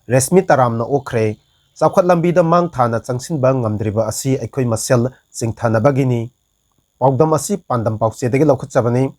Reshmi taramna okkhre chawkhat lambida mang thana changsinba ngamdriba asi aikhoi masel chingthanabagini pawdam asi pandam pawchedagi lokhatchabani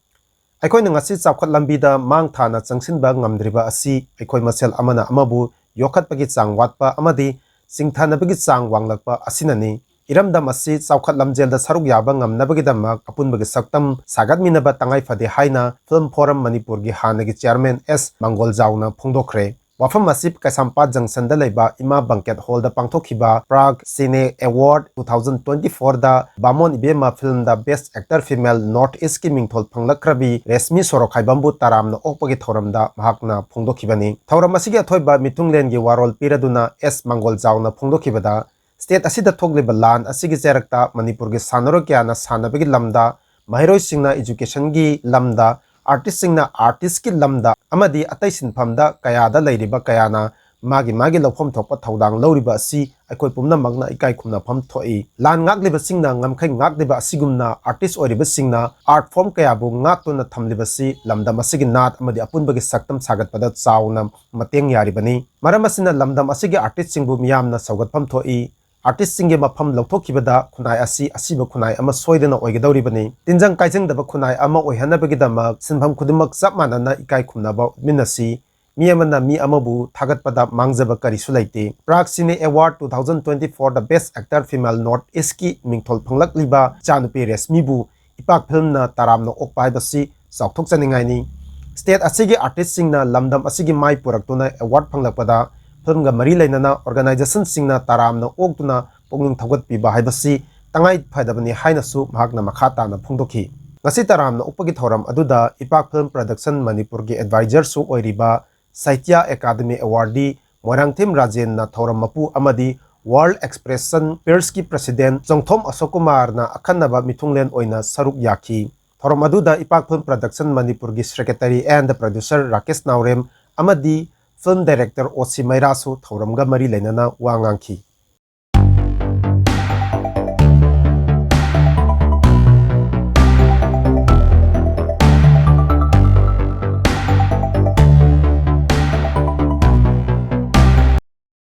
aikhoi ngasi chawkhat lambida mang thana changsinba ngamdriba asi aikhoi masel amana amabu yokhatpagi chang watpa amadi chingthanabagi chang wanglakpa asinani iramdam asi chawkhat lamjelda saruk yaba ngamnabagi damak apunbagi saktam sagatminaba tangai phade haina film forum manipur gi hanagi chairman S mangol jauna phongdokhre wafam asip Kaisampat Junction da leba ima banquet hall da pangthokhiba Prag Cine Award 2024 da Bamon Ibema film da best actor female North East ki mingthol phanglakrabi Reshmi Sorokhaibam bu taramna okpagi thoram da mahakna phongdokhibani thoram asigi athoiba mitunglen gi warol piraduna S mangol jauna phongdokhibada state asida thogliba lan asigi cherakta Manipur gi sanaro kyana sanabagi lamda mahiroi singna education gi lamda artist singna artist ki lamda amadi atai sinphamda kayada leiriba kayana magi lawphom thokpa thodang loriba asi aikoi pumna magna ikai khumna pham thoi lan ngagliba singna ngamkhai ngakliba asigumna artist oriba singna art form kayabu ngaktuna thamliba si lamdam asigi nat amadi apunbagi saktam sagatpada chauna mateng yaribani maramasina lamdam asigi artist singbu miyamna saugatpham thoi artist singe mafam lawthokibada khunai asi asiba khunai ama soidana oigedawribani tinjang kaijengdaba khunai ama oihanabagidama sinpham khudumak chapmanana ikai khumnaba minasi mi amana mi amabu thagatpada mangjaba karisu laite Prag Cine Award 2024 the best actor female North East ki mingthol phanglakliba chanupi Reshmi bu ipak film na taramna okpai basi chawthok chaningai state asigi artist singna lamdam asigi mai puraktuna award phanglakpada film ga mari lainana organization singna taramna oktuna pongning thogat piba haibasi tangai phadabani hainasu mahakna makhata na phungdokhi ngasi taramna upagi thoram aduda ipak film production manipur gi advisor su oiriba saitya academy awardee morangthim rajen na thoram mapu amadi world expression peers ki president jongthom ashok kumar na akhanaba mithunglen oina saruk yakhi thoram aduda ipak film production manipur gi secretary and the producer rakesh naurem amadi film director Osi Mairasu Thauramga Mari Lainana Wangangki